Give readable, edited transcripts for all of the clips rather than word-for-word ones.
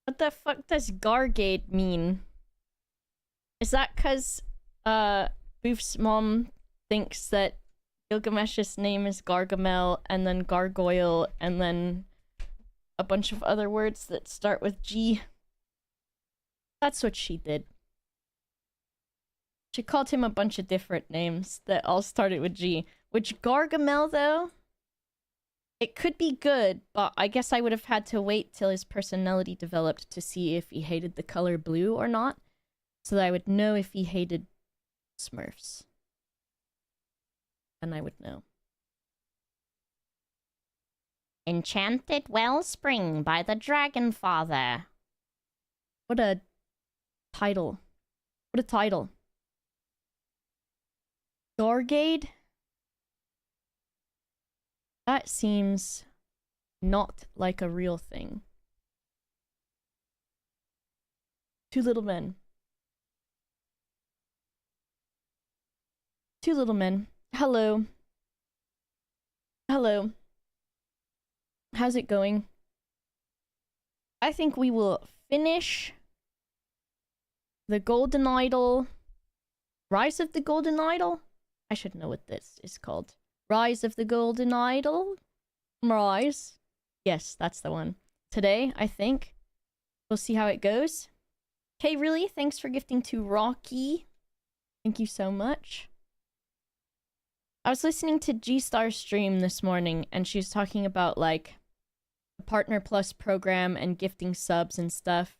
What the fuck does Gargade mean? Is that because Boof's mom thinks that Gilgamesh's name is Gargamel, and then Gargoyle, and then a bunch of other words that start with G? That's what she did. She called him a bunch of different names that all started with G. Which Gargamel, though, it could be good, but I guess I would have had to wait till his personality developed to see if he hated the color blue or not, so that I would know if he hated Smurfs. And I would know. Enchanted Wellspring by the Dragon Father. What a title. What a title. Gargade? That seems not like a real thing. Two little men. Two little men. Hello. Hello. How's it going? I think we will finish the Golden Idol. Rise of the Golden Idol? I should know what this is called. Rise of the Golden Idol? Rise? Yes, that's the one. Today, I think. We'll see how it goes. Okay, really? Thanks for gifting to Rocky. Thank you so much. I was listening to G-Star's stream this morning, and she was talking about, like, the Partner Plus program and gifting subs and stuff.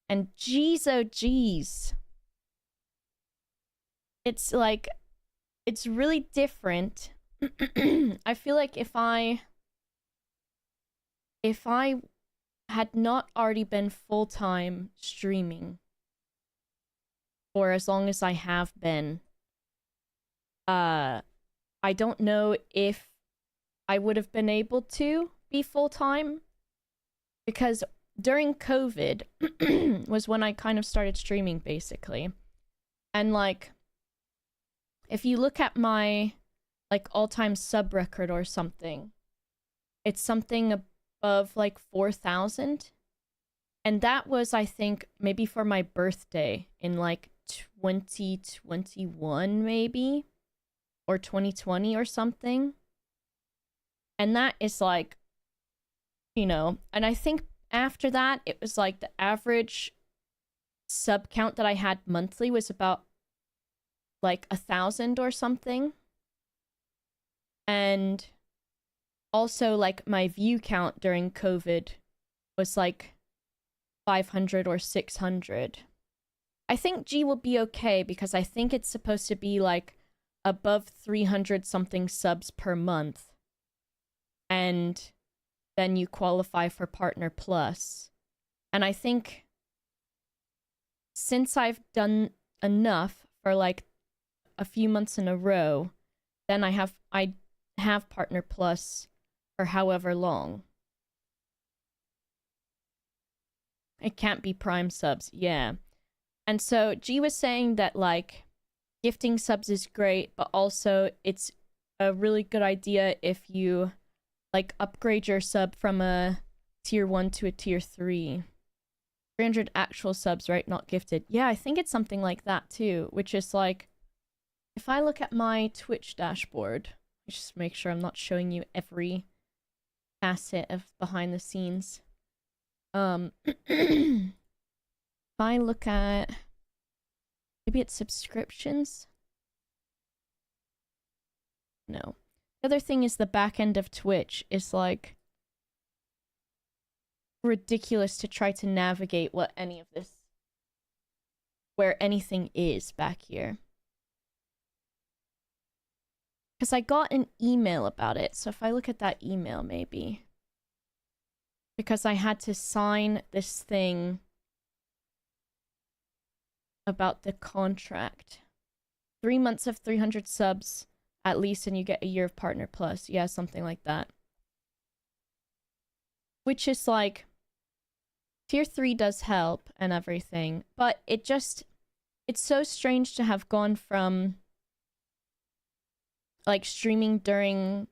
And geez, oh geez. It's, like, it's really different. I feel like if I had not already been full-time streaming for as long as I have been, I don't know if I would have been able to be full-time, because during COVID was when I kind of started streaming, basically. And, like, if you look at my, like, all-time sub record or something, it's something above, like, 4,000. And that was, I think, maybe for my birthday in, like, 2021, maybe? Or 2020 or something. And that is, like, you know, and I think after that, it was, like, the average sub count that I had monthly was about, like, 1,000 or something. And also, like, my view count during COVID was, like, 500 or 600. I think G will be okay, because I think it's supposed to be, like, above 300 something subs per month. And then you qualify for Partner Plus. And I think since I've done enough for, like, a few months in a row, then I have Partner Plus for however long. It can't be Prime subs, yeah. And so G was saying that, like, gifting subs is great, but also it's a really good idea if you, like, upgrade your sub from a tier 1 to a tier 3. 300 actual subs, right? Not gifted. Yeah, I think it's something like that too, which is, like, if I look at my Twitch dashboard, just make sure I'm not showing you every facet of behind the scenes. If I look at, maybe it's subscriptions? No. The other thing is the back end of Twitch is, like, ridiculous to try to navigate what any of this, where anything is back here. Because I got an email about it, so if I look at that email, maybe. Because I had to sign this thing about the contract. 3 months of 300 subs at least, and you get a year of Partner Plus. Yeah, something like that. Which is, like, tier 3 does help and everything, but it's so strange to have gone from, like, streaming during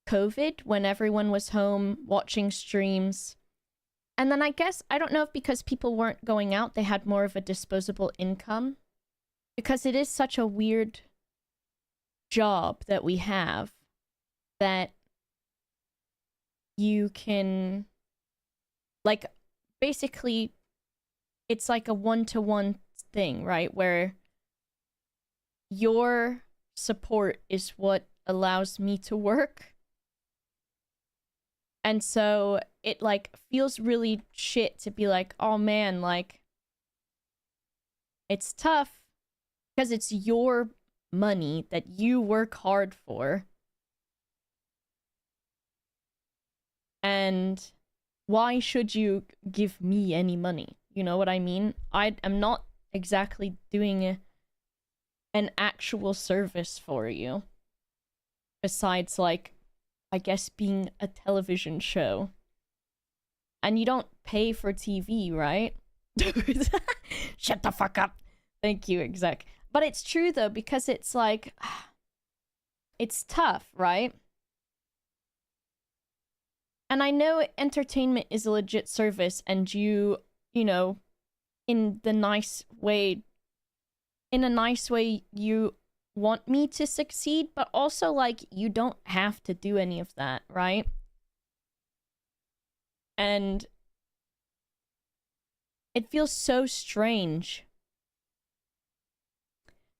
COVID when everyone was home watching streams And then I guess, I don't know if because people weren't going out, they had more of a disposable income. Because it is such a weird job that we have that you can, like, basically, it's like a one-to-one thing, right? Where your support is what allows me to work. And so it, like, feels really shit to be like, oh man, like, it's tough because it's your money that you work hard for. And why should you give me any money? You know what I mean? I am not exactly doing an actual service for you. Besides, like, I guess being a television show. And you don't pay for TV, right? Shut the fuck up. Thank you, exec. But it's true, though, because it's like... It's tough, right? And I know entertainment is a legit service, and you know, in a nice way, you want me to succeed, but also, like, you don't have to do any of that, right? And it feels so strange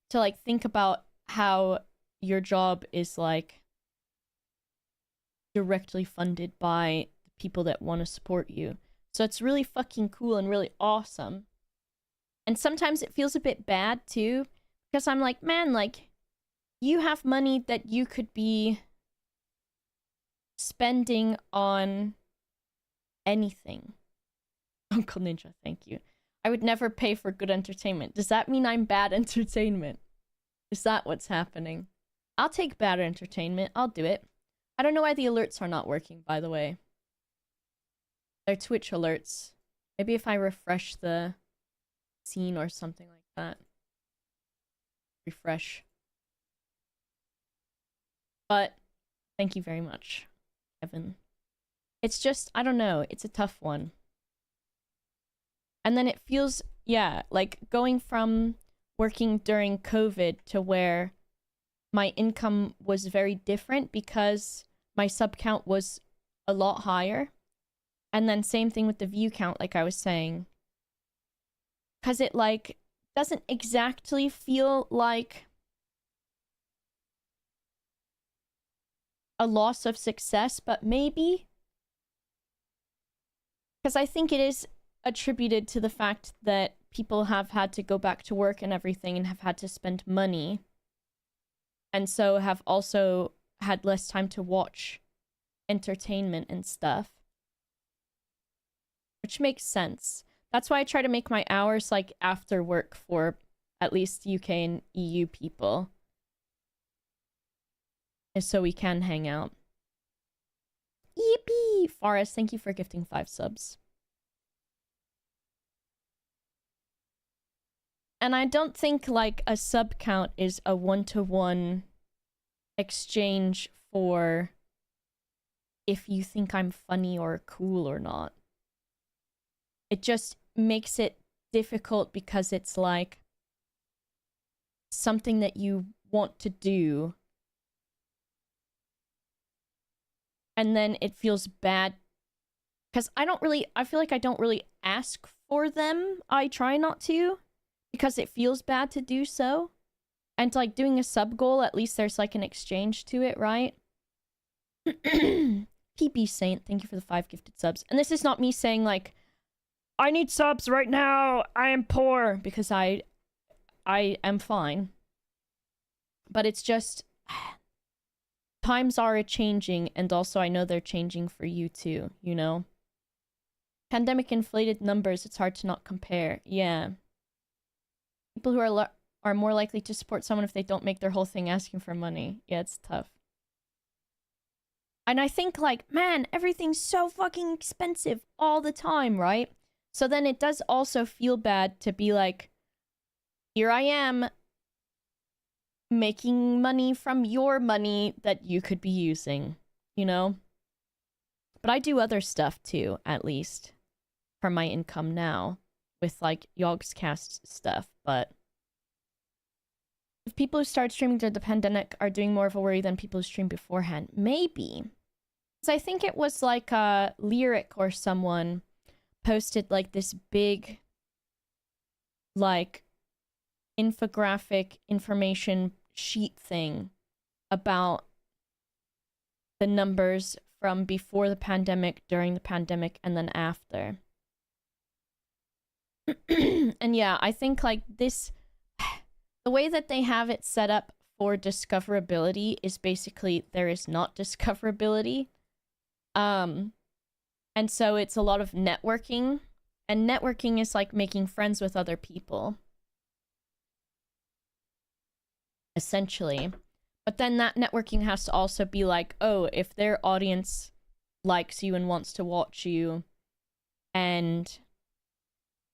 to, like, think about how your job is, like, directly funded by the people that want to support you. So it's really fucking cool and really awesome. And sometimes it feels a bit bad too, because I'm like, man, like, you have money that you could be spending on anything. Uncle Ninja, thank you. I would never pay for good entertainment. Does that mean I'm bad entertainment? Is that what's happening? I'll take bad entertainment. I'll do it. I don't know why the alerts are not working, by the way. They're Twitch alerts. Maybe if I refresh the scene or something like that. Refresh. But thank you very much, Kevin. It's just, I don't know, it's a tough one. And then it feels, yeah, like going from working during COVID to where my income was very different because my sub count was a lot higher. And then same thing with the view count, like I was saying. Because it, like, doesn't exactly feel like a loss of success, but maybe. Because I think it is attributed to the fact that people have had to go back to work and everything and have had to spend money. And so have also had less time to watch entertainment and stuff. Which makes sense. That's why I try to make my hours, like, after work for at least UK and EU people. So we can hang out. Yippee! Forrest, thank you for gifting 5 subs. And I don't think, like, a sub count is a one-to-one exchange for if you think I'm funny or cool or not. It just makes it difficult because it's, like, something that you want to do. And then it feels bad. Because I feel like I don't really ask for them. I try not to. Because it feels bad to do so. And, like, doing a sub goal, at least there's, like, an exchange to it, right? PP Saint, thank you for the 5 gifted subs. And this is not me saying, like, I need subs right now, I am poor, because I am fine. But it's just, times are a-changing, and also I know they're changing for you too, you know? Pandemic inflated numbers, it's hard to not compare. Yeah. People who are more likely to support someone if they don't make their whole thing asking for money. Yeah, it's tough. And I think, like, man, everything's so fucking expensive all the time, right? So then it does also feel bad to be like, here I am, making money from your money that you could be using, you know? But I do other stuff too, at least. from my income now with like Yogscast stuff, but if people who start streaming during the pandemic are doing more of a worry than people who streamed beforehand, maybe. Because I think it was like a Lyric or someone posted like this big like infographic information sheet thing about the numbers from before the pandemic, during the pandemic, and then after. And yeah, I think like this, the way that they have it set up for discoverability is basically there is not discoverability. And so it's a lot of networking, and networking is like making friends with other people, essentially. But then that networking has to also be like, oh, if their audience likes you and wants to watch you, and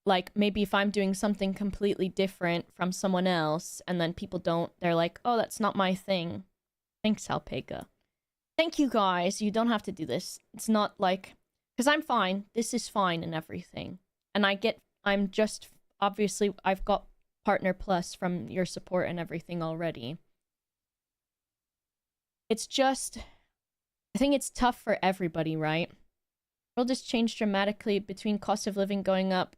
like maybe if I'm doing something completely different from someone else and then people don't, they're like, oh, that's not my thing. Thanks, Alpaca. Thank you guys. You don't have to do this. It's not like, because I'm fine. This is fine and everything. And I'm just, obviously, I've got Partner Plus from your support and everything already. It's just, I think it's tough for everybody, right? The world has changed dramatically between cost of living going up,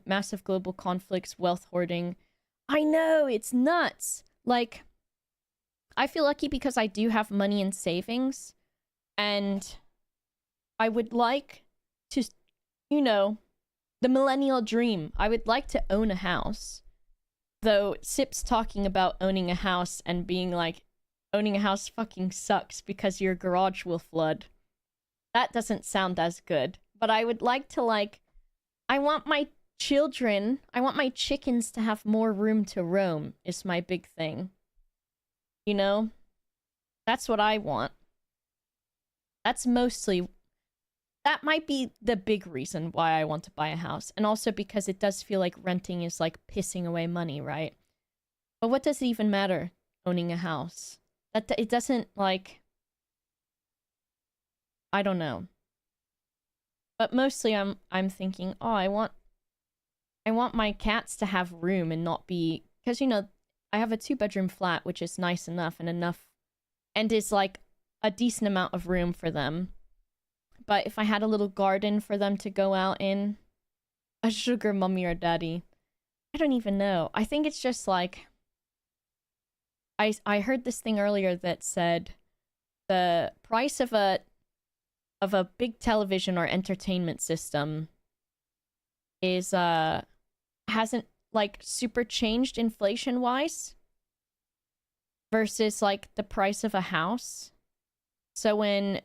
massive global conflicts, wealth hoarding. I know, it's nuts. Like, I feel lucky because I do have money in savings, and I would like to, you know, the millennial dream. I would like to own a house. Though Sip's talking about owning a house and being like, owning a house fucking sucks because your garage will flood. That doesn't sound as good. But I would like to, like, I want my chickens to have more room to roam, is my big thing. You know? That's what I want. That might be the big reason why I want to buy a house. And also because it does feel like renting is like pissing away money, right? But what does it even matter, owning a house? It doesn't, like, I don't know. But mostly I'm thinking, oh, I want my cats to have room and not be, because, you know, I have a 2-bedroom flat, which is nice enough and is like a decent amount of room for them. But if I had a little garden for them to go out in, a sugar mommy or daddy, I don't even know. I think it's just like, I heard this thing earlier that said the price of a big television or entertainment system is hasn't like super changed inflation wise versus like the price of a house. So when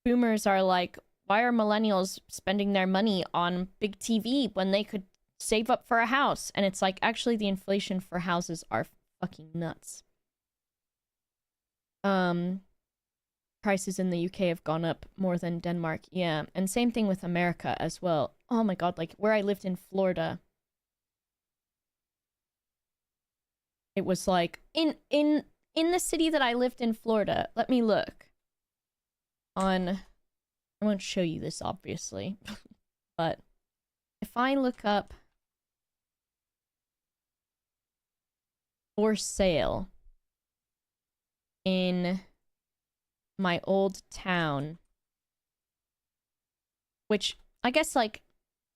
boomers are like, why are millennials spending their money on big TV when they could save up for a house? And it's like, actually the inflation for houses are fucking nuts. Prices in the UK have gone up more than Denmark. Yeah, and same thing with America as well. Oh my god, like where I lived in Florida, it was like in the city that I lived in Florida. Let me look. I won't show you this obviously, but if I look up for sale in my old town, which I guess like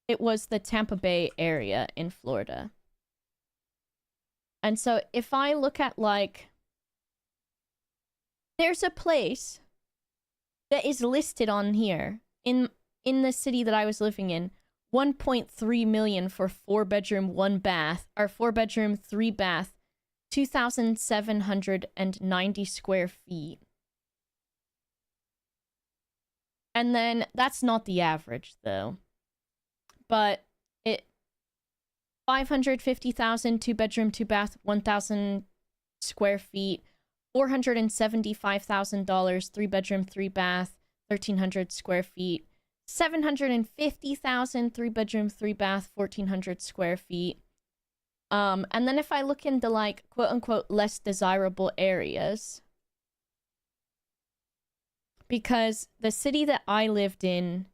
it was the Tampa Bay area in Florida. And so if I look at like, there's a place that is listed on here in the city that I was living in, 1.3 million for 4-bedroom, 1-bath, or 4-bedroom, 3-bath, 2,790 square feet. And then that's not the average though. But it 550,000, 2-bedroom, 2-bath, 1,000 square feet, $475,000, 3-bedroom, 3-bath, 1,300 square feet, 750,000, 3-bedroom, 3-bath, 1,400 square feet. And then if I look into like quote unquote less desirable areas, because the city that I lived in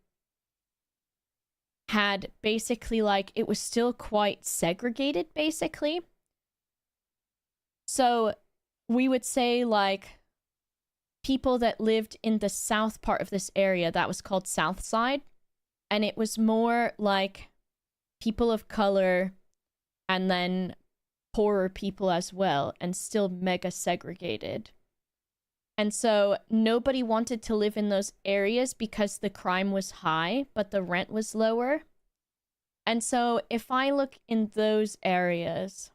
had basically like, it was still quite segregated basically. So we would say like people that lived in the south part of this area, that was called South Side, and it was more like people of color and then poorer people as well, and still mega segregated. And so nobody wanted to live in those areas because the crime was high, but the rent was lower. And so if I look in those areas,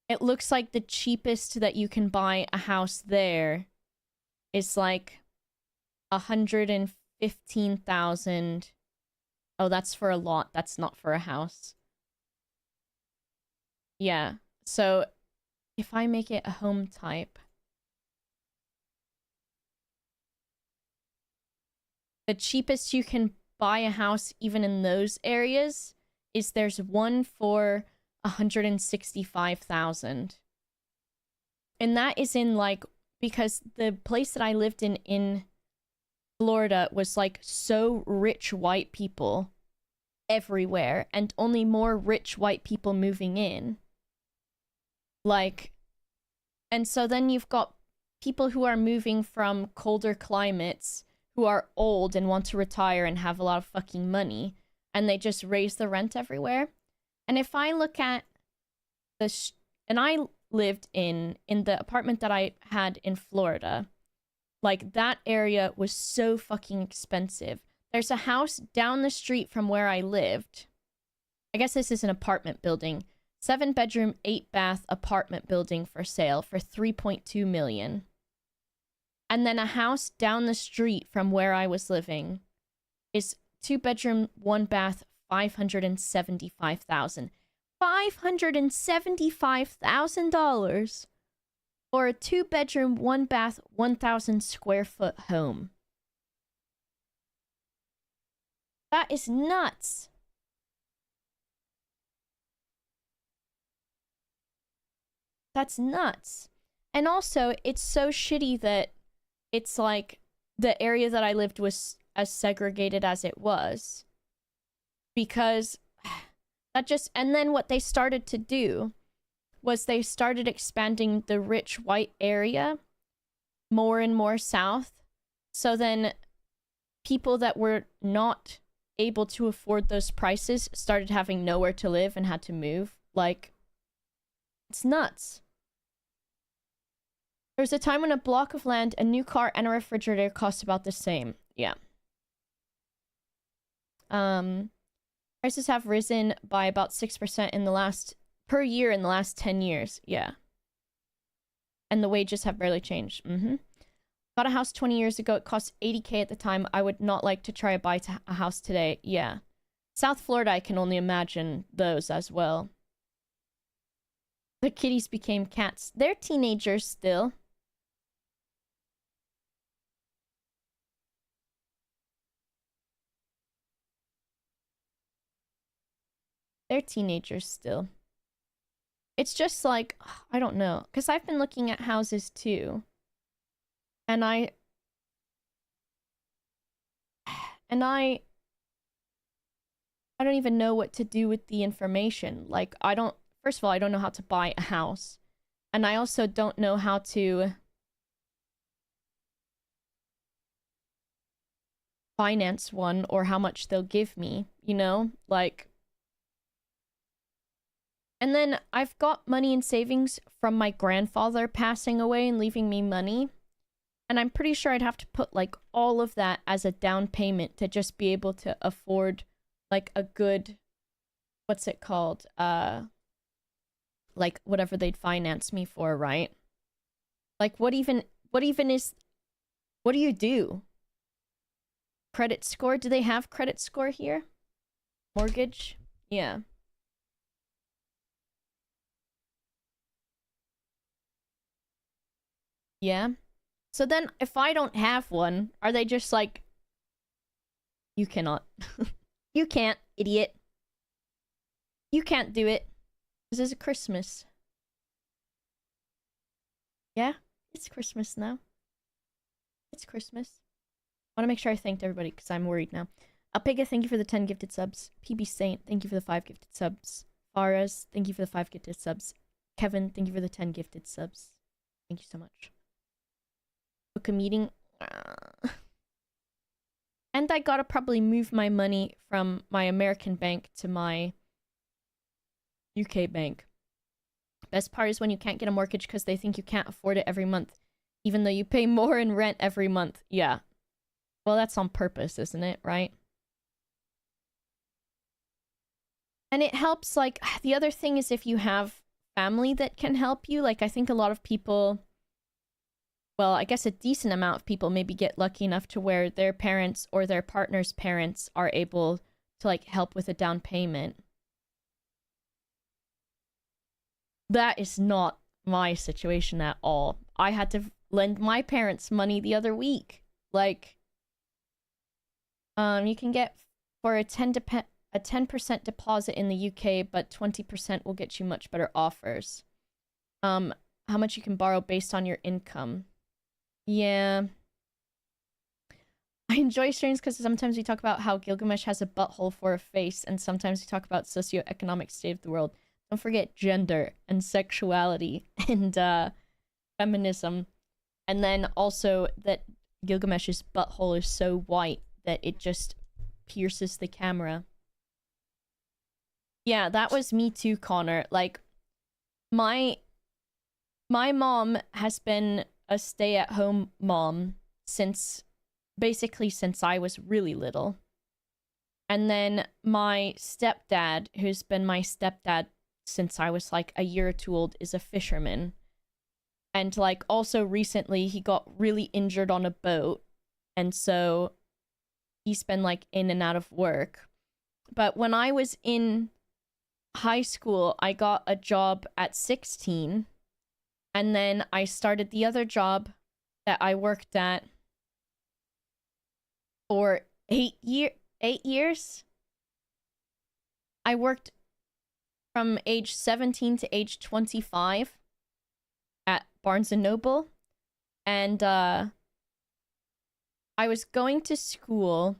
it looks like the cheapest that you can buy a house there is like 115,000. Oh, that's for a lot. That's not for a house. Yeah. So if I make it a home type, the cheapest you can buy a house even in those areas is there's one for 165,000. And that is in like, because the place that I lived in Florida was like so rich white people everywhere and only more rich white people moving in. Like, and so then you've got people who are moving from colder climates who are old and want to retire and have a lot of fucking money, and they just raise the rent everywhere. And if I look at and I lived in the apartment that I had in Florida, like that area was so fucking expensive. There's a house down the street from where I lived. I guess this is an apartment building. 7-bedroom, 8-bath apartment building for sale for $3.2 million. And then a house down the street from where I was living is 2-bedroom, 1-bath, $575,000. $575,000 for a 2-bedroom, 1-bath, 1,000 square foot home. That is nuts. That's nuts. And also, it's so shitty that it's like the area that I lived was as segregated as it was. Because that just, and then what they started to do was they started expanding the rich white area more and more south. So then people that were not able to afford those prices started having nowhere to live and had to move. Like, it's nuts. There was a time when a block of land, a new car, and a refrigerator cost about the same. Yeah. Prices have risen by about 6% in the last per year in the last 10 years. Yeah. And the wages have barely changed. Got a house 20 years ago. It cost $80K at the time. I would not like to try to buy a house today. Yeah. South Florida, I can only imagine those as well. The kitties became cats. They're teenagers still. They're teenagers still. It's just like, I don't know. Because I've been looking at houses too. And I don't even know what to do with the information. Like, first of all, I don't know how to buy a house. And I also don't know how to finance one or how much they'll give me, you know? Like, and then I've got money in savings from my grandfather passing away and leaving me money. And I'm pretty sure I'd have to put like all of that as a down payment to just be able to afford like a good, what's it called? Like whatever they'd finance me for, right? Like what do you do? Credit score? Do they have credit score here? Mortgage? Yeah. Yeah. So then if I don't have one, are they just like, you cannot. You can't, idiot. You can't do it. This is Christmas. Yeah, it's Christmas now. It's Christmas. I want to make sure I thanked everybody because I'm worried now. Alpiga, thank you for the 10 gifted subs. PB Saint, thank you for the 5 gifted subs. Faraz, thank you for the 5 gifted subs. Kevin, thank you for the 10 gifted subs. Thank you so much. Book a meeting. And I gotta probably move my money from my American bank to my UK bank. Best part is when you can't get a mortgage because they think you can't afford it every month, even though you pay more in rent every month. Yeah. Well, that's on purpose, isn't it? Right? And it helps, like, the other thing is if you have family that can help you. Like, I think a lot of people, well, I guess a decent amount of people maybe get lucky enough to where their parents or their partner's parents are able to, like, help with a down payment. That is not my situation at all. I had to lend my parents money the other week. Like, you can get for a 10% deposit in the UK, but 20% will get you much better offers. How much you can borrow based on your income. Yeah. I enjoy streams because sometimes we talk about how Gilgamesh has a butthole for a face, and sometimes we talk about socioeconomic state of the world. Don't forget gender and sexuality and feminism. And then also that Gilgamesh's butthole is so white that it just pierces the camera. Yeah, that was me too, Connor. Like, my mom has been a stay-at-home mom since I was really little. And then my stepdad, who's been my stepdad since I was like a year or two old, is a fisherman. And like also recently he got really injured on a boat, and so he's been like in and out of work. But when I was in high school, I got a job at 16, and then I started the other job that I worked at for 8 years. I worked from age 17 to age 25 at Barnes & Noble, and I was going to school,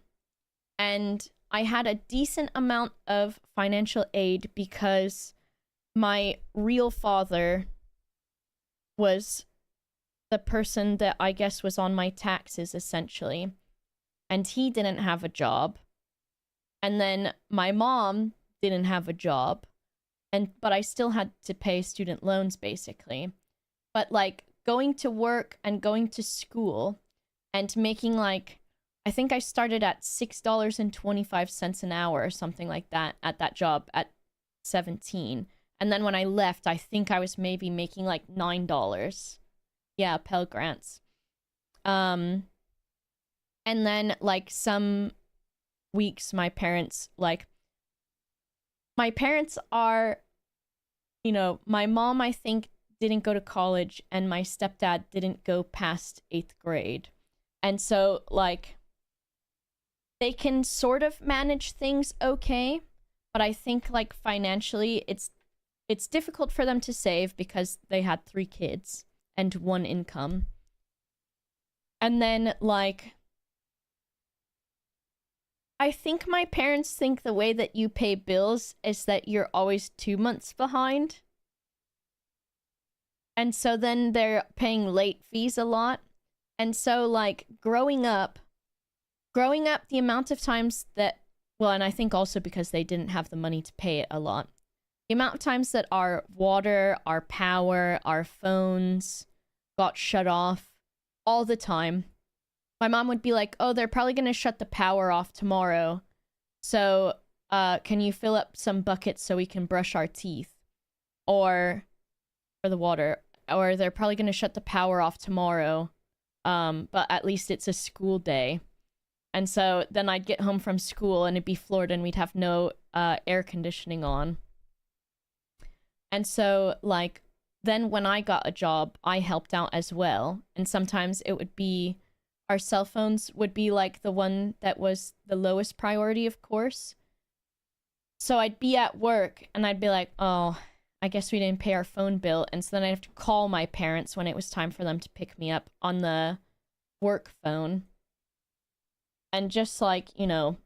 and I had a decent amount of financial aid because my real father was the person that I guess was on my taxes, essentially, and he didn't have a job. And then my mom didn't have a job, but I still had to pay student loans, basically. But like going to work and going to school and making like, I think I started at $6.25 an hour or something like that at that job at 17. And then when I left, I think I was maybe making like $9. Yeah, Pell Grants. And then like some weeks my parents are, you know, my mom I think didn't go to college and my stepdad didn't go past 8th grade. And so like they can sort of manage things okay, but I think like financially it's difficult for them to save because they had 3 kids and 1 income. And then like I think my parents think the way that you pay bills is that you're always 2 months behind. And so then they're paying late fees a lot. And so like growing up the amount of times that, well, and I think also because they didn't have the money to pay it a lot, the amount of times that our water, our power, our phones got shut off all the time. My mom would be like, oh, they're probably going to shut the power off tomorrow. So, can you fill up some buckets so we can brush our teeth? Or, for the water. Or they're probably going to shut the power off tomorrow. But at least it's a school day. And so then I'd get home from school and it'd be Florida and we'd have no air conditioning on. And so, like, then when I got a job, I helped out as well. And sometimes it would be, our cell phones would be like the one that was the lowest priority, of course. So I'd be at work and I'd be like, oh, I guess we didn't pay our phone bill. And so then I'd have to call my parents when it was time for them to pick me up on the work phone. And just like, you know,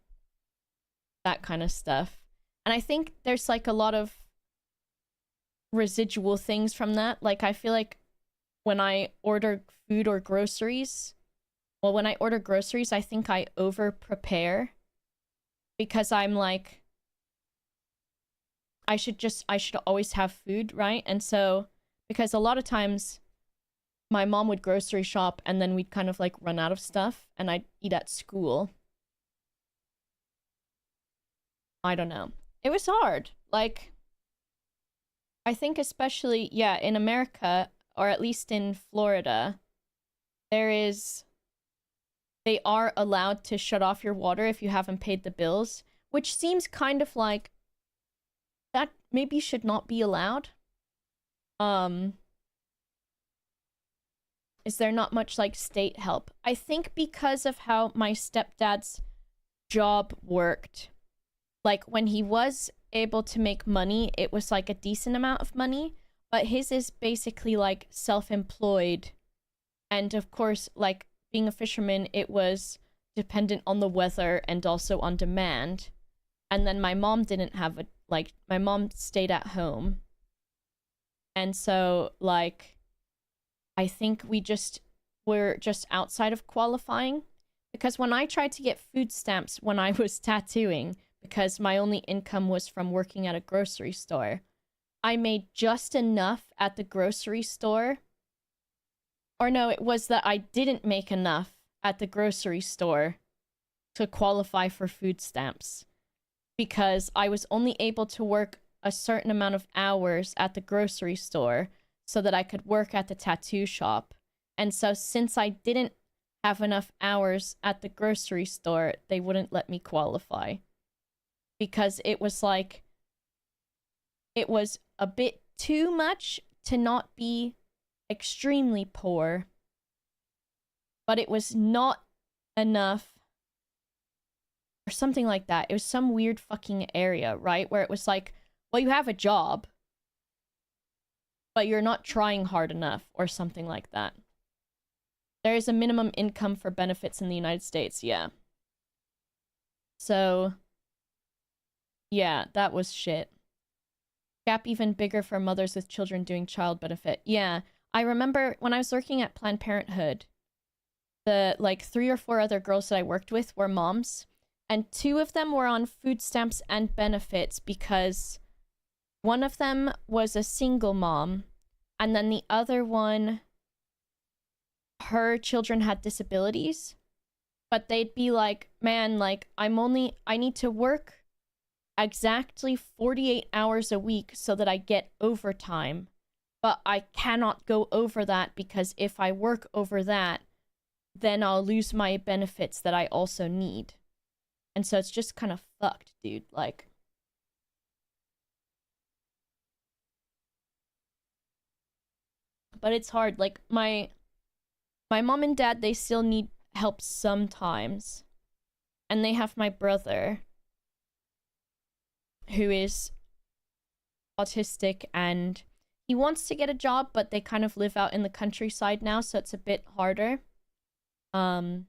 that kind of stuff. And I think there's like a lot of residual things from that. Like, I feel like when I order food or groceries, well, when I order groceries, I think I over prepare because I'm like, I should always have food, right? And so, because a lot of times my mom would grocery shop and then we'd kind of like run out of stuff and I'd eat at school. I don't know. It was hard. Like, I think especially, yeah, in America, or at least in Florida, they are allowed to shut off your water if you haven't paid the bills, which seems kind of like that maybe should not be allowed. Is there not much like state help? I think because of how my stepdad's job worked, like when he was able to make money, it was like a decent amount of money, but his is basically like self-employed. And of course, like being a fisherman, it was dependent on the weather and also on demand. And then my mom didn't have my mom stayed at home. And so like, I think we're just outside of qualifying, because when I tried to get food stamps when I was tattooing, because my only income was from working at a grocery store, I made just enough at the grocery store. Or no, it was that I didn't make enough at the grocery store to qualify for food stamps, because I was only able to work a certain amount of hours at the grocery store so that I could work at the tattoo shop. And so since I didn't have enough hours at the grocery store, they wouldn't let me qualify. Because it was like, it was a bit too much to not be extremely poor, but it was not enough, or something like that. It was some weird fucking area, right? Where it was like, well, you have a job, but you're not trying hard enough, or something like that. There is a minimum income for benefits in the United States, yeah. So, yeah, that was shit. Gap even bigger for mothers with children doing child benefit. Yeah, I remember when I was working at Planned Parenthood, the like 3 or 4 other girls that I worked with were moms, and 2 of them were on food stamps and benefits because one of them was a single mom, and then the other one, her children had disabilities, but they'd be like, man, like, I need to work exactly 48 hours a week so that I get overtime, but I cannot go over that because if I work over that, then I'll lose my benefits that I also need. And so it's just kind of fucked, dude. Like, but it's hard. Like, my mom and dad, they still need help sometimes. And they have my brother, who is autistic, and he wants to get a job, but they kind of live out in the countryside now, so it's a bit harder. And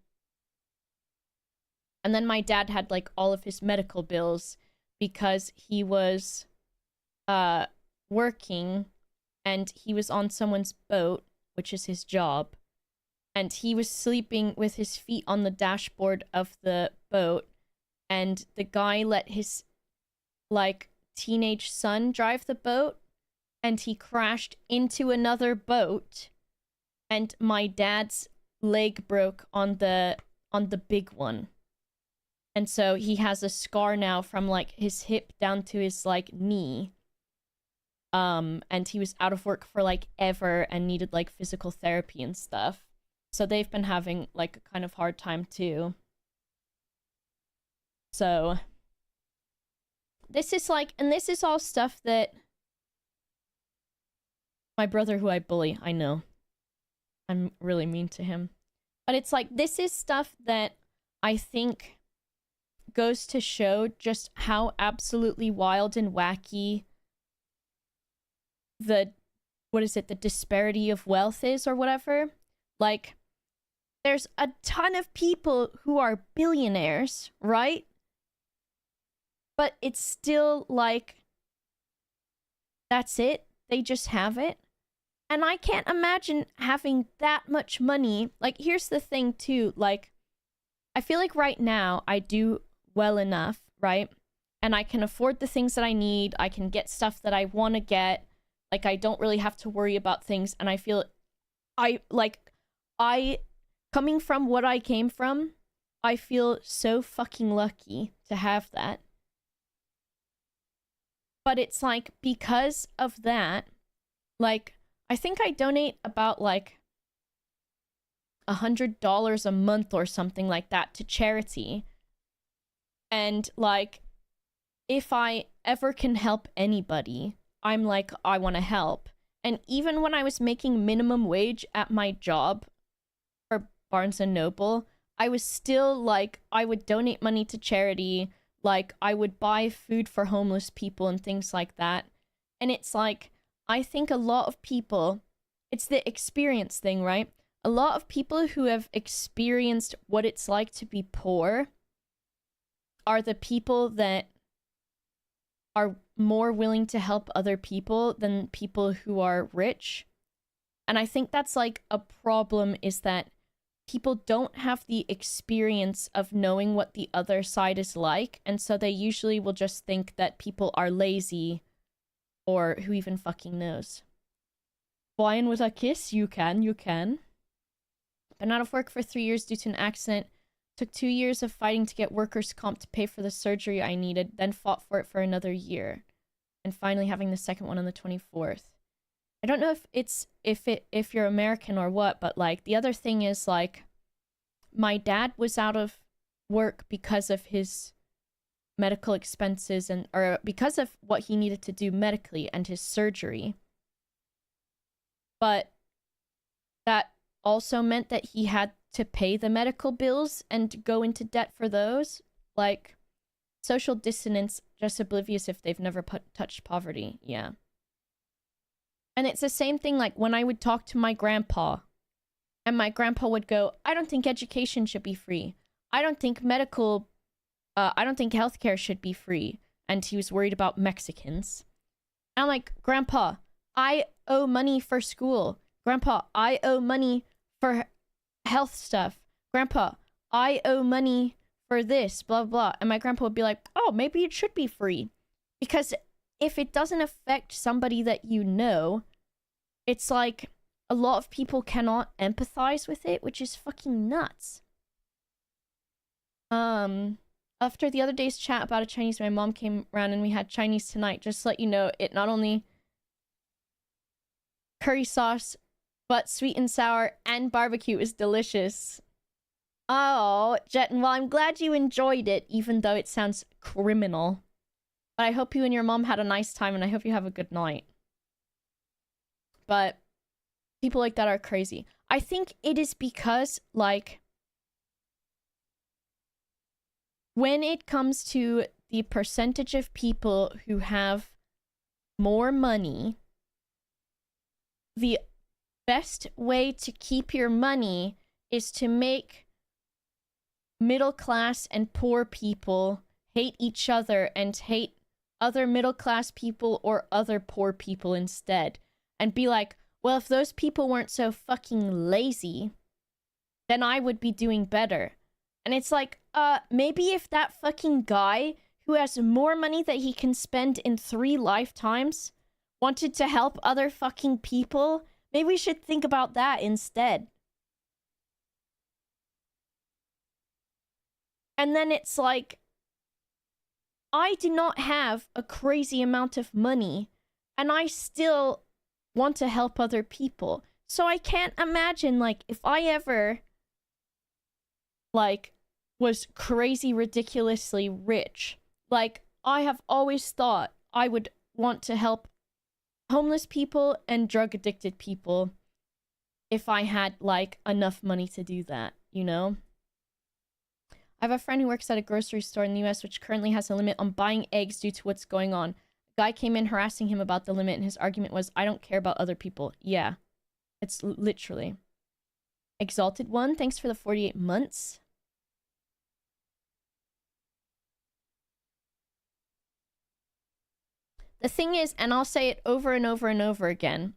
then my dad had like all of his medical bills because he was working and he was on someone's boat, which is his job, and he was sleeping with his feet on the dashboard of the boat, and the guy let his like teenage son drive the boat, and he crashed into another boat, and my dad's leg broke on the big one, and so he has a scar now from like his hip down to his like knee. And he was out of work for like ever and needed like physical therapy and stuff, so they've been having like a kind of hard time too. So this is like, and this is all stuff that my brother, who I bully, I know I'm really mean to him, but it's like, this is stuff that I think goes to show just how absolutely wild and wacky the disparity of wealth is, or whatever. Like, there's a ton of people who are billionaires, right? But it's still like, that's it. They just have it. And I can't imagine having that much money. Like, here's the thing, too. Like, I feel like right now I do well enough, right? And I can afford the things that I need. I can get stuff that I want to get. Like, I don't really have to worry about things. And I feel coming from what I came from, I feel so fucking lucky to have that. But it's like, because of that, like, I think I donate about like $100 a month or something like that to charity. And like, if I ever can help anybody, I'm like, I want to help. And even when I was making minimum wage at my job for Barnes and Noble, I was still like, I would donate money to charity. Like, I would buy food for homeless people and things like that. And it's like, I think a lot of people, it's the experience thing, right? A lot of people who have experienced what it's like to be poor are the people that are more willing to help other people than people who are rich. And I think that's like a problem, is that people don't have the experience of knowing what the other side is like, and so they usually will just think that people are lazy, or who even fucking knows. Flying with a kiss? You can. Been out of work for 3 years due to an accident. Took 2 years of fighting to get workers' comp to pay for the surgery I needed, then fought for it for another year. And finally having the second one on the 24th. I don't know if you're American or what, but like, the other thing is, like, my dad was out of work because of his medical expenses, or because of what he needed to do medically and his surgery. But that also meant that he had to pay the medical bills and go into debt for those. Like, social dissonance, just oblivious if they've never touched poverty. Yeah. And it's the same thing, like, when I would talk to my grandpa, and my grandpa would go, I don't think education should be free. I don't think healthcare should be free. And he was worried about Mexicans. And I'm like, Grandpa, I owe money for school. Grandpa, I owe money for health stuff. Grandpa, I owe money for this, blah, blah. And my grandpa would be like, oh, maybe it should be free. Because if it doesn't affect somebody that you know, it's like, a lot of people cannot empathize with it, which is fucking nuts. After the other day's chat about a Chinese, my mom came around and we had Chinese tonight. Just to let you know, it not only curry sauce, but sweet and sour and barbecue is delicious. Oh, Jetten, well, I'm glad you enjoyed it, even though it sounds criminal. But I hope you and your mom had a nice time, and I hope you have a good night. But people like that are crazy. I think it is because, like, when it comes to the percentage of people who have more money, the best way to keep your money is to make middle class and poor people hate each other and hate other middle class people or other poor people instead. And be like, well, if those people weren't so fucking lazy, then I would be doing better. And it's like, maybe if that fucking guy who has more money that he can spend in 3 lifetimes wanted to help other fucking people, maybe we should think about that instead. And then it's like, I do not have a crazy amount of money, and I still want to help other people. So I can't imagine, like, if I ever, like, was crazy ridiculously rich, like, I have always thought I would want to help homeless people and drug addicted people if I had, like, enough money to do that, you know? I have a friend who works at a grocery store in the US which currently has a limit on buying eggs due to what's going on. A guy came in harassing him about the limit, and his argument was, I don't care about other people. Yeah. It's literally. Exalted One, thanks for the 48 months. the thing is, and I'll say it over and over and over again,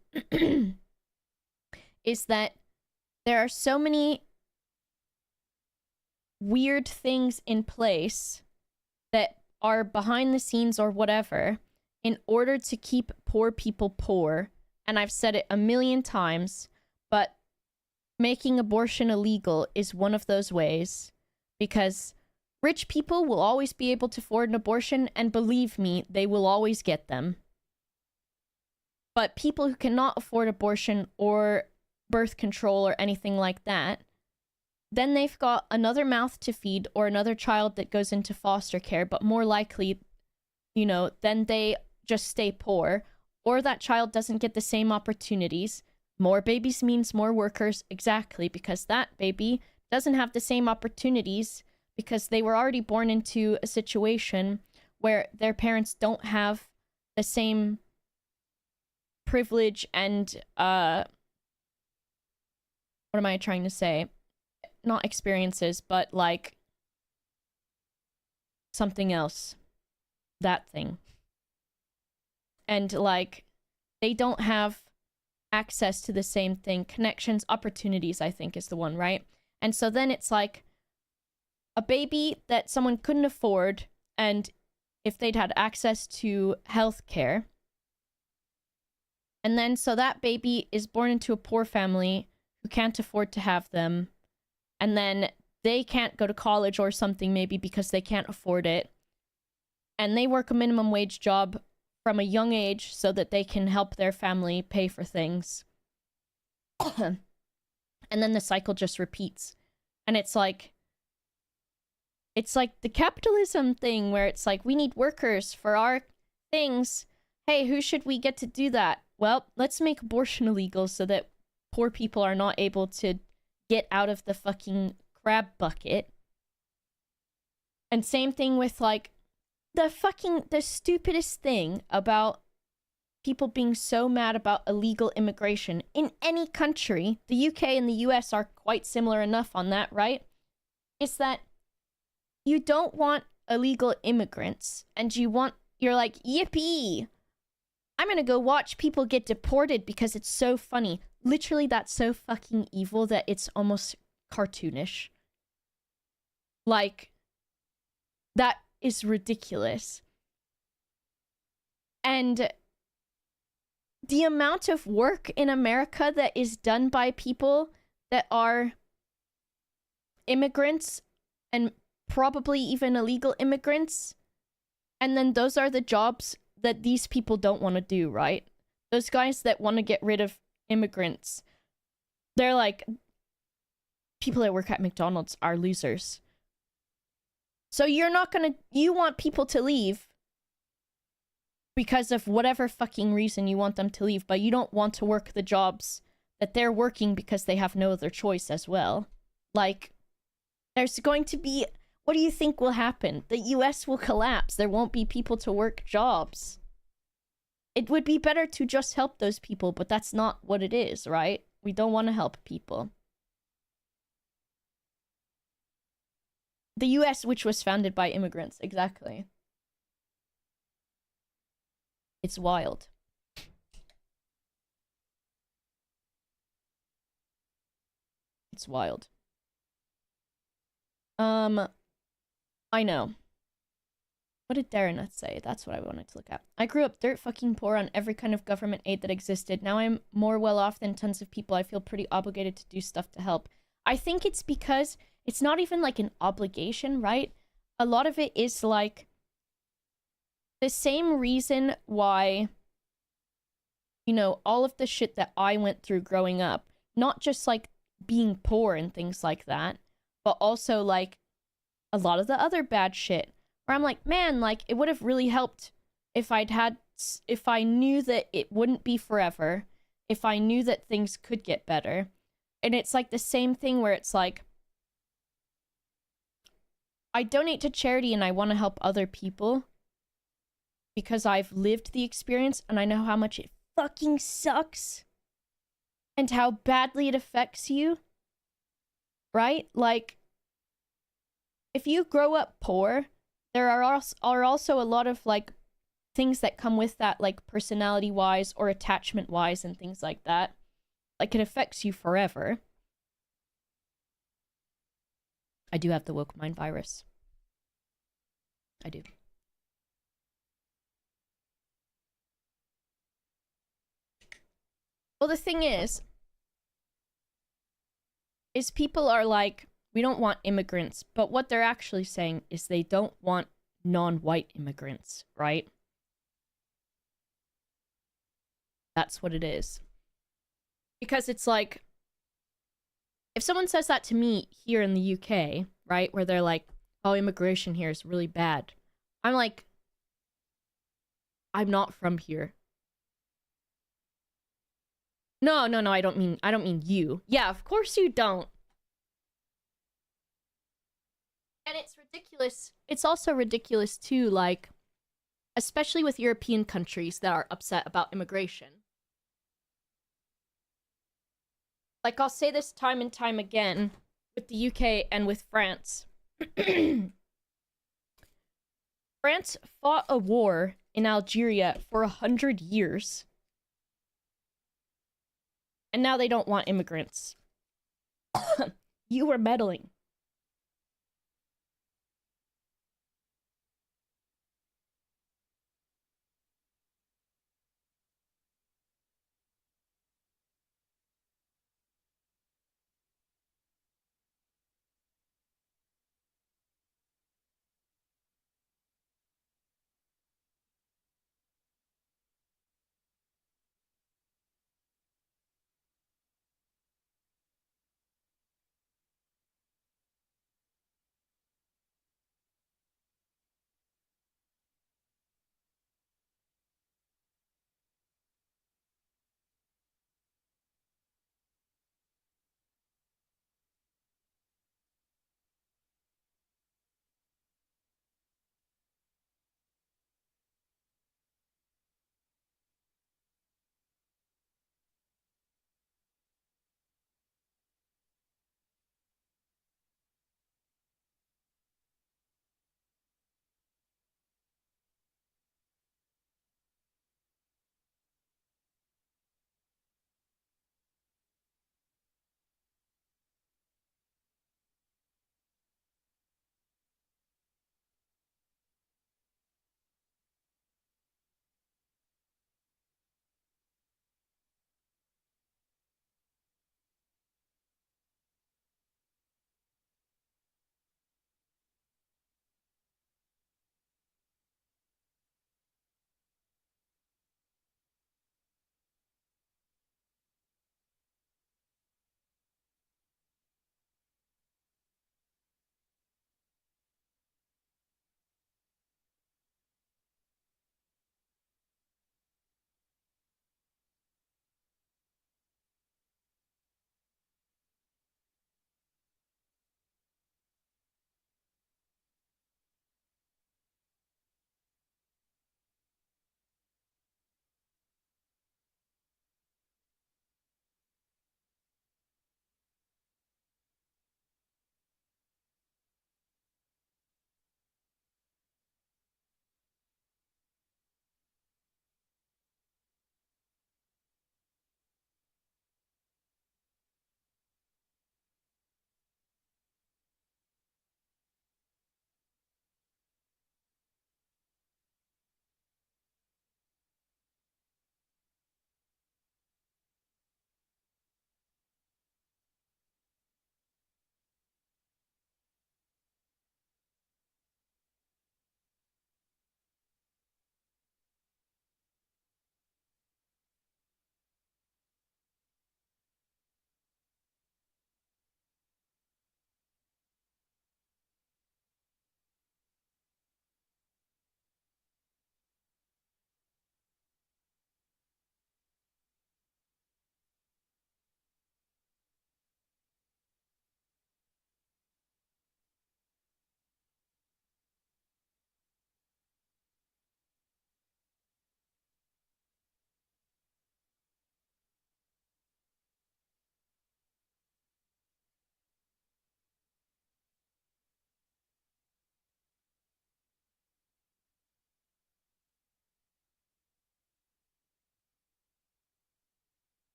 is that there are so many weird things in place that are behind the scenes or whatever in order to keep poor people poor. And I've said it a million times, but making abortion illegal is one of those ways, because rich people will always be able to afford an abortion, and believe me, they will always get them. But people who cannot afford abortion or birth control or anything like that, then they've got another mouth to feed or another child that goes into foster care, but more likely, you know, then they just stay poor, or that child doesn't get the same opportunities. More babies means more workers, exactly, because that baby doesn't have the same opportunities because they were already born into a situation where their parents don't have the same privilege and, what am I trying to say? Not experiences, but like something else. That thing. And like, they don't have access to the same thing. Connections, opportunities, I think is the one, right? And so then it's like a baby that someone couldn't afford, and if they'd had access to healthcare, and then so that baby is born into a poor family who can't afford to have them, and then they can't go to college or something maybe because they can't afford it, and they work a minimum wage job from a young age so that they can help their family pay for things. And then the cycle just repeats. And it's like the capitalism thing where it's like, we need workers for our things. Hey, who should we get to do that? Well, let's make abortion illegal so that poor people are not able to get out of the fucking crab bucket. And same thing with like the stupidest thing about people being so mad about illegal immigration in any country. The UK and the US are quite similar enough on that, right? Is that you don't want illegal immigrants, and you're like, yippee! I'm gonna go watch people get deported because it's so funny. Literally, that's so fucking evil that it's almost cartoonish. Like, that is ridiculous. And the amount of work in America that is done by people that are immigrants and probably even illegal immigrants, and then those are the jobs that these people don't want to do, right? Those guys that want to get rid of immigrants, they're like, people that work at McDonald's are losers. So you want people to leave because of whatever fucking reason you want them to leave, but you don't want to work the jobs that they're working because they have no other choice as well. Like, there's going to be, what do you think will happen? The US will collapse. There won't be people to work jobs. It would be better to just help those people, but that's not what it is, right? We don't want to help people. The US, which was founded by immigrants, exactly. It's wild. It's wild. I know. What did Darren say? That's what I wanted to look at. I grew up dirt fucking poor on every kind of government aid that existed. Now I'm more well off than tons of people. I feel pretty obligated to do stuff to help. I think it's because it's not even like an obligation, right? A lot of it is like the same reason why, you know, all of the shit that I went through growing up, not just like being poor and things like that, but also like a lot of the other bad shit where I'm like, man, like it would have really helped if I knew that it wouldn't be forever, if I knew that things could get better. And it's like the same thing where it's like, I donate to charity and I want to help other people because I've lived the experience and I know how much it fucking sucks and how badly it affects you, right? Like, if you grow up poor, there are also a lot of like things that come with that, like personality wise or attachment wise and things like that. Like, it affects you forever. I do have the woke mind virus. I do. Well, the thing is people are like, we don't want immigrants, but what they're actually saying is they don't want non-white immigrants, right? That's what it is. Because it's like, if someone says that to me here in the UK, right, where they're like, oh, immigration here is really bad, I'm like, I'm not from here. No, I don't mean you. Yeah, of course you don't. And it's ridiculous. It's also ridiculous too, like, especially with European countries that are upset about immigration. Like, I'll say this time and time again with the UK and with France. France fought a war in Algeria for 100 years. And now they don't want immigrants. You were meddling.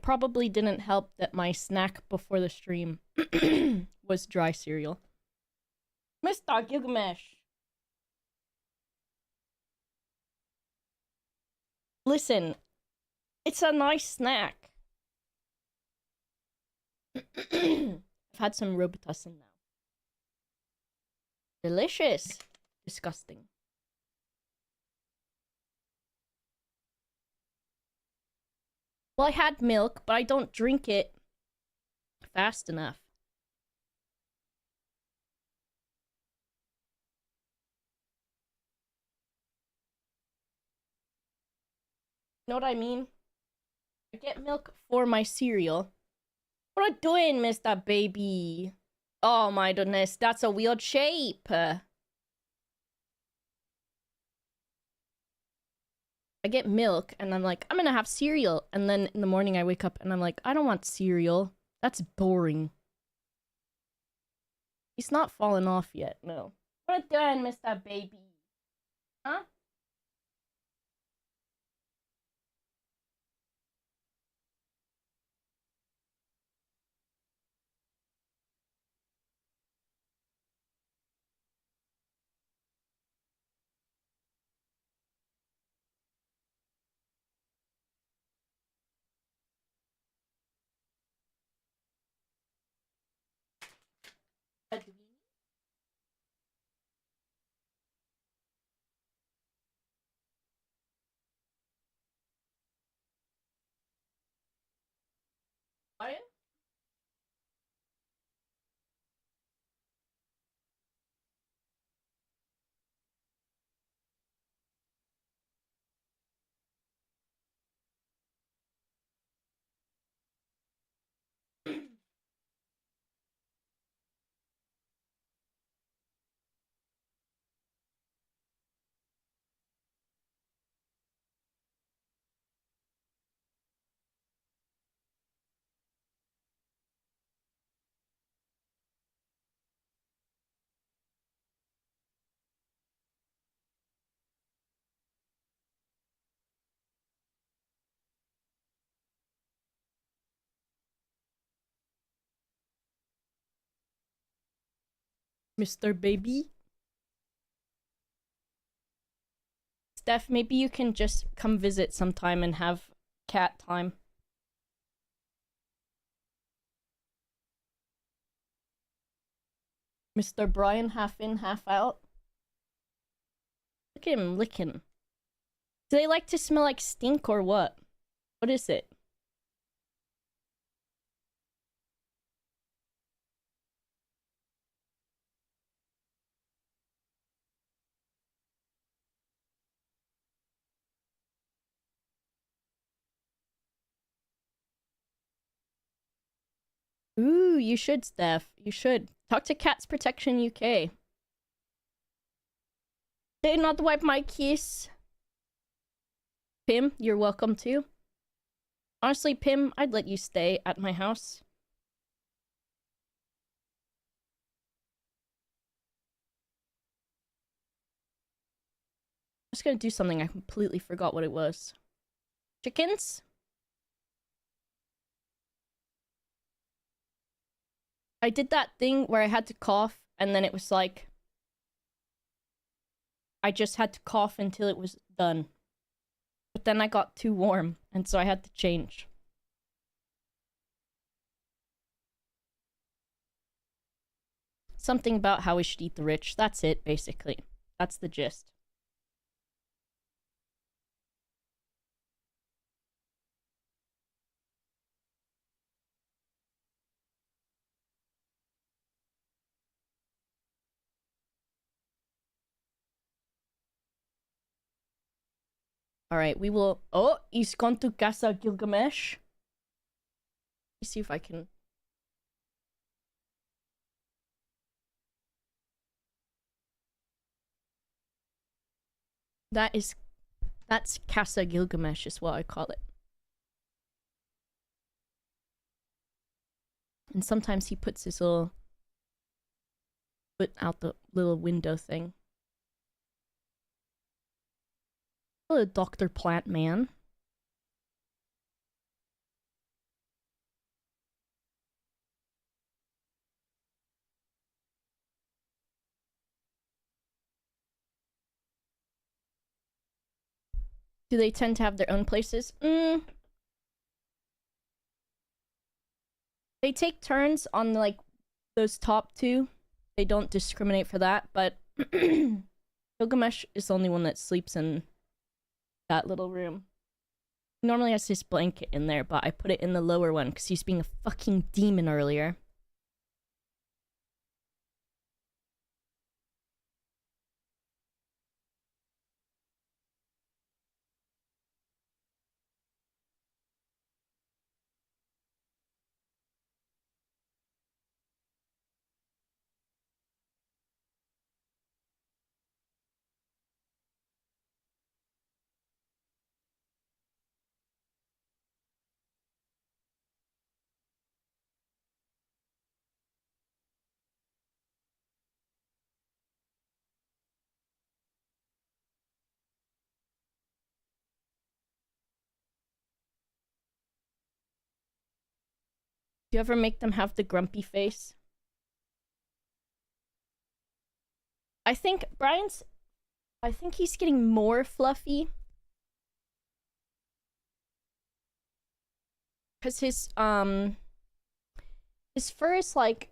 probably didn't help that my snack before the stream was dry cereal. Mr. Gilgamesh. Listen, it's a nice snack. I've had some Robitussin now. Delicious. Disgusting. Well, I had milk, but I don't drink it fast enough. You know what I mean? I get milk for my cereal. What are you doing, Mr. Baby? Oh my goodness, that's a weird shape. I get milk and I'm like, I'm gonna have cereal. And then in the morning I wake up and I'm like, I don't want cereal. That's boring. He's not fallen off yet, no. What are you doing, Mr. Baby? Huh? Ryan? Mr. Baby? Steph, maybe you can just come visit sometime and have cat time. Mr. Brian, half in, half out. Look at him licking. Do they like to smell like stink or what? What is it? Ooh, you should, Steph. You should. Talk to Cats Protection UK. Did not wipe my kiss. Pim, you're welcome to. Honestly, Pim, I'd let you stay at my house. I was gonna do something, I completely forgot what it was. Chickens? I did that thing where I had to cough, and then it was like... I just had to cough until it was done. But then I got too warm, and so I had to change. Something about how we should eat the rich. That's it, basically. That's the gist. Alright, we will... Oh, he's gone to Casa Gilgamesh. Let me see if I can... That's Casa Gilgamesh is what I call it. And sometimes he puts his little foot out the little window thing. Hello, Dr. Plant Man. Do they tend to have their own places? They take turns on, like, those top two. They don't discriminate for that, but Gilgamesh is the only one that sleeps in that little room. He normally has his blanket in there, but I put it in the lower one because he's being a fucking demon earlier. Do you ever make them have the grumpy face? I think he's getting more fluffy. Because his fur is like,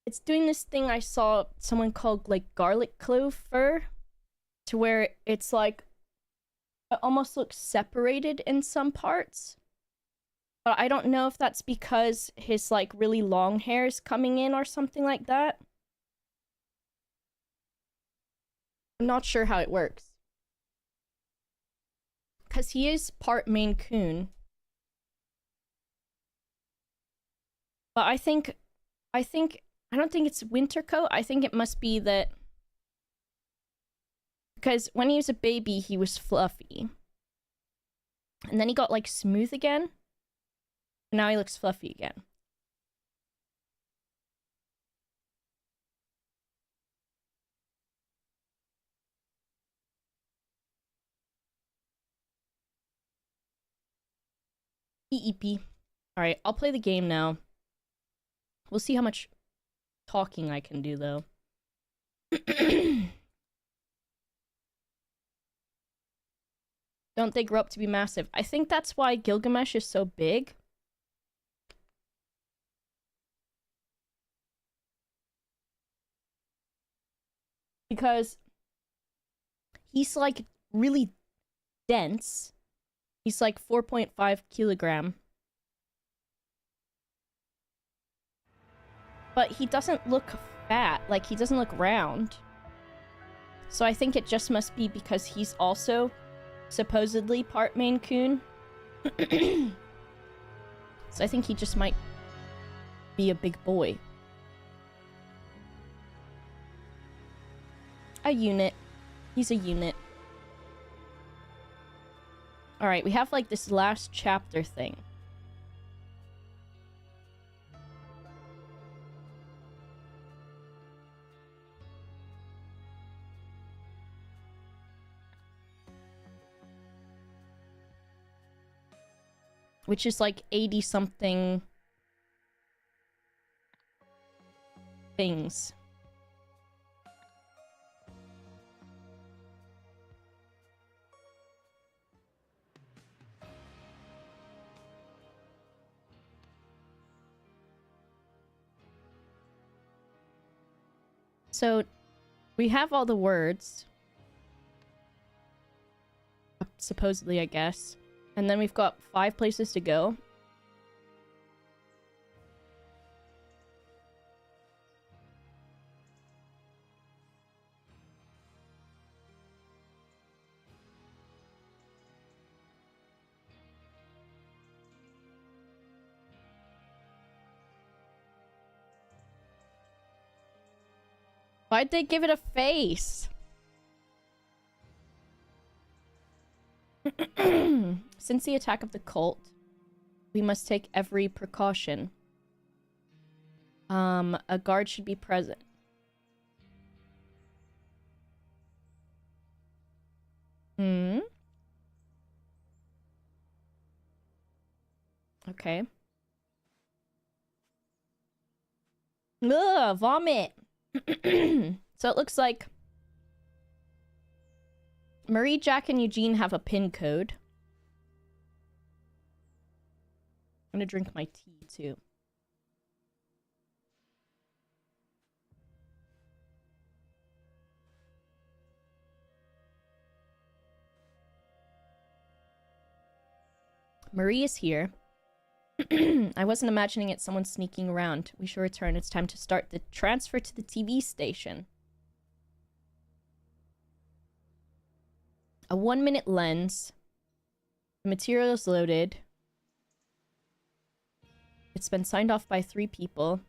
it's doing this thing I saw someone called like garlic clove fur, to where it's like, it almost looks separated in some parts. But I don't know if that's because his like really long hair is coming in or something like that. I'm not sure how it works. Because he is part Maine Coon. But I don't think it's winter coat. I think it must be that, because when he was a baby, he was fluffy. And then he got like smooth again. And now he looks fluffy again. EEP. Alright, I'll play the game now. We'll see how much talking I can do, though. Don't they grow up to be massive? I think that's why Gilgamesh is so big. Because he's like really dense. He's like 4.5 kilogram. But he doesn't look fat. Like, he doesn't look round. So I think it just must be because he's also supposedly part Maine Coon. So I think he just might be a big boy. A unit. He's a unit. Alright, we have like this last chapter thing. Which is like 80 something things. So we have all the words. Supposedly, I guess. And then we've got 5 places to go. Why'd they give it a face? Since the attack of the cult, we must take every precaution. A guard should be present. Okay. Ugh, vomit! So it looks like Marie, Jack, and Eugene have a pin code. I'm gonna drink my tea, too. Marie is here. I wasn't imagining it, someone sneaking around. We should return. It's time to start the transfer to the TV station. A 1-minute lens. The material is loaded. It's been signed off by 3 people.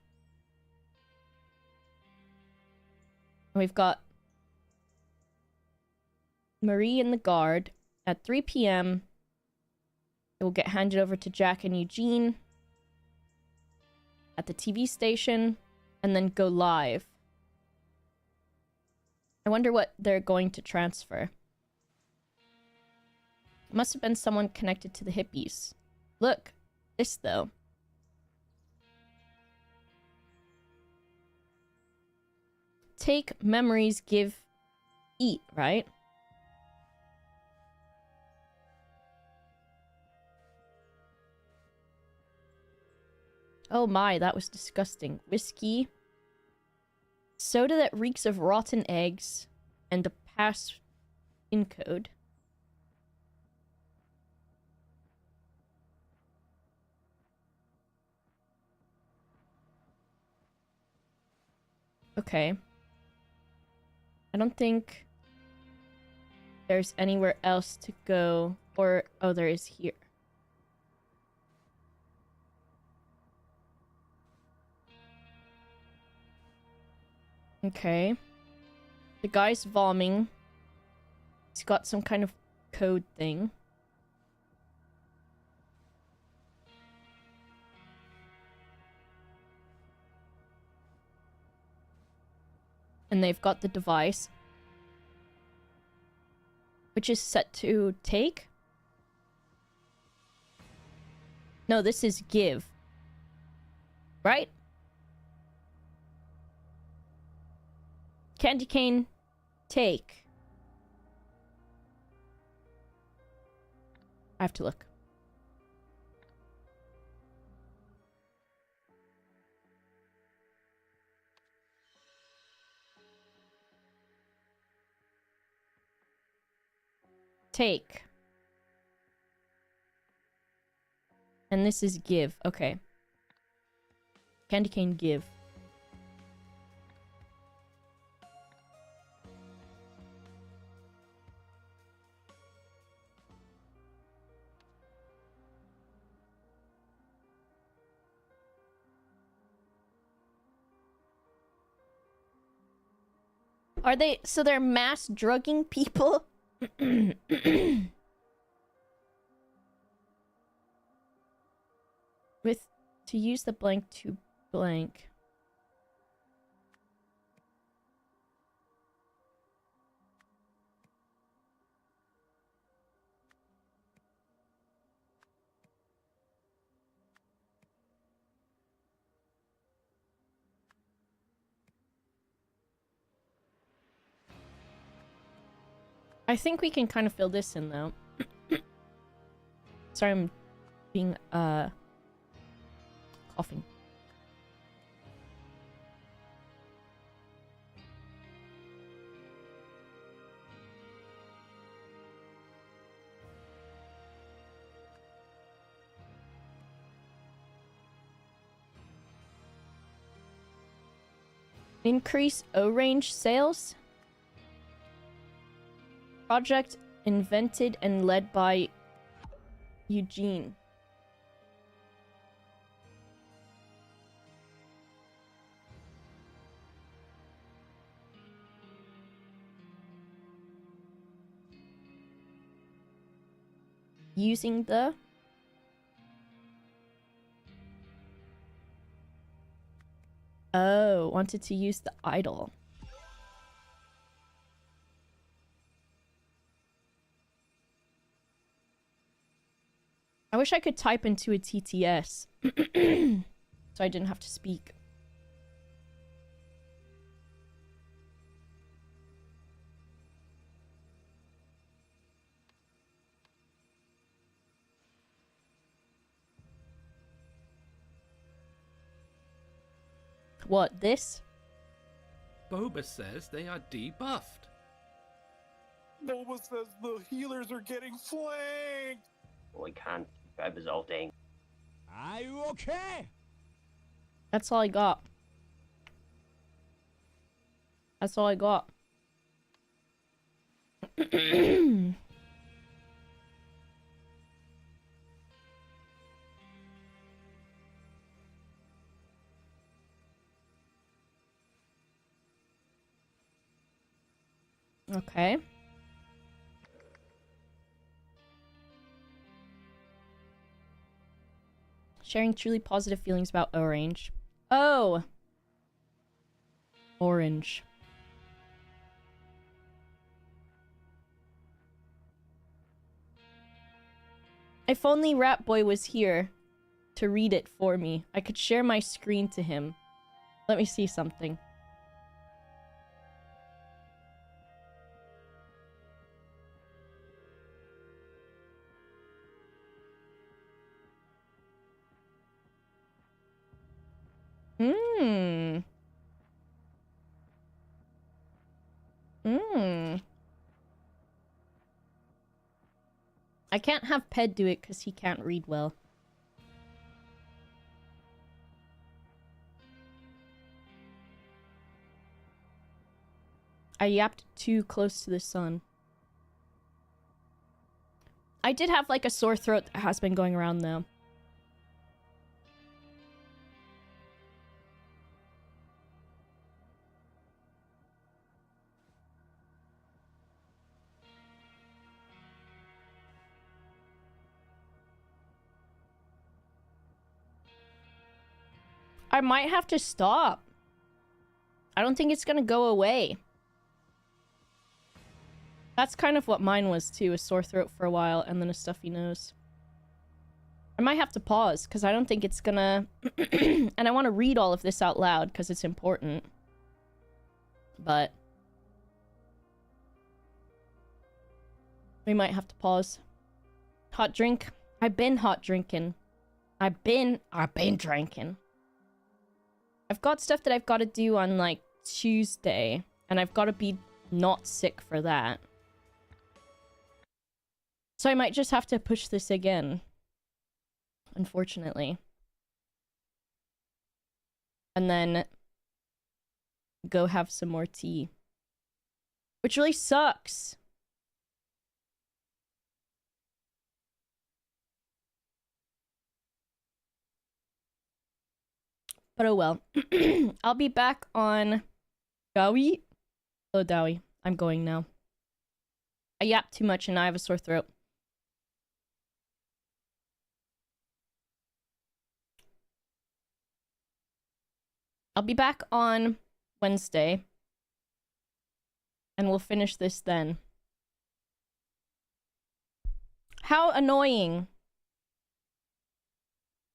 And we've got Marie and the guard. At 3 p.m., it will get handed over to Jack and Eugene at the TV station and then go live. I wonder what they're going to transfer. It must have been someone connected to the hippies. Look, this though. Take, memories, give, eat, right? Oh my, that was disgusting. Whiskey. Soda that reeks of rotten eggs. And a pass in code. Okay. I don't think there's anywhere else to go. Or, oh, there is here. Okay. The guy's vomiting. He's got some kind of code thing. And they've got the device. Which is set to take? No, this is give. Right? Candy cane, take. I have to look. Take. And this is give. Okay. Candy cane, give. Are they... So they're mass drugging people? With... To use the blank to blank. I think we can kind of fill this in, though. Sorry, I'm being, coughing. Increase O-range sales? Project invented and led by Eugene. Using the... Oh, wanted to use the idol. I wish I could type into a TTS. So I didn't have to speak. What, this? Boba says they are debuffed. Boba says the healers are getting flanked. We can't keep exalting. Are you okay? That's all I got. That's all I got. Okay. Sharing truly positive feelings about Orange. Oh! Orange. If only Ratboy was here to read it for me. I could share my screen to him. Let me see something. Hmm. Hmm. I can't have Ped do it because he can't read well. I yapped too close to the sun. I did have like a sore throat that has been going around though. I might have to stop. I don't think it's gonna go away. That's kind of what mine was too, a sore throat for a while and then a stuffy nose. I might have to pause because I don't think it's gonna... And I want to read all of this out loud because it's important. But... we might have to pause. Hot drink? I've been hot drinking. I've been drinking. I've got stuff that I've got to do on, like, Tuesday. And I've got to be not sick for that. So I might just have to push this again. Unfortunately. And then... go have some more tea. Which really sucks. But oh well. I'll be back on Dowie. Hello, Dowie. I'm going now. I yapped too much and I have a sore throat. I'll be back on Wednesday. And we'll finish this then. How annoying.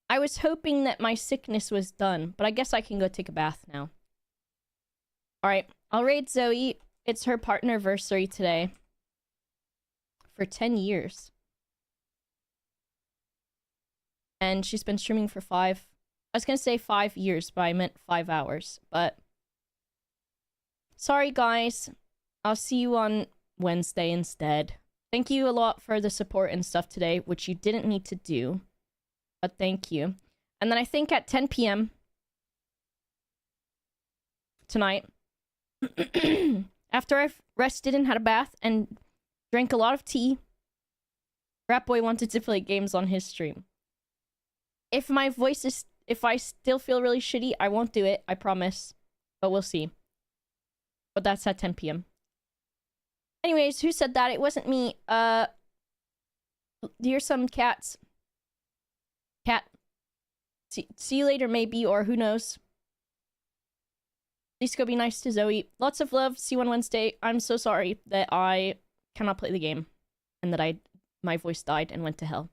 I was hoping that my sickness was done, but I guess I can go take a bath now. Alright, I'll raid Zoe. It's her partnerversary today. For 10 years. And she's been streaming for 5... I was gonna say 5 years, but I meant 5 hours. But... sorry, guys. I'll see you on Wednesday instead. Thank you a lot for the support and stuff today, which you didn't need to do. But thank you. And then I think at 10 p.m. tonight, after I've rested and had a bath and drank a lot of tea, Ratboy wanted to play games on his stream. If my voice is... if I still feel really shitty, I won't do it, I promise. But we'll see. But that's at 10 p.m. Anyways, who said that? It wasn't me. Here's some cats. Cat. See you later, maybe, or who knows. Please go be nice to Zoe. Lots of love. See you on Wednesday. I'm so sorry that I cannot play the game. And that my voice died and went to hell.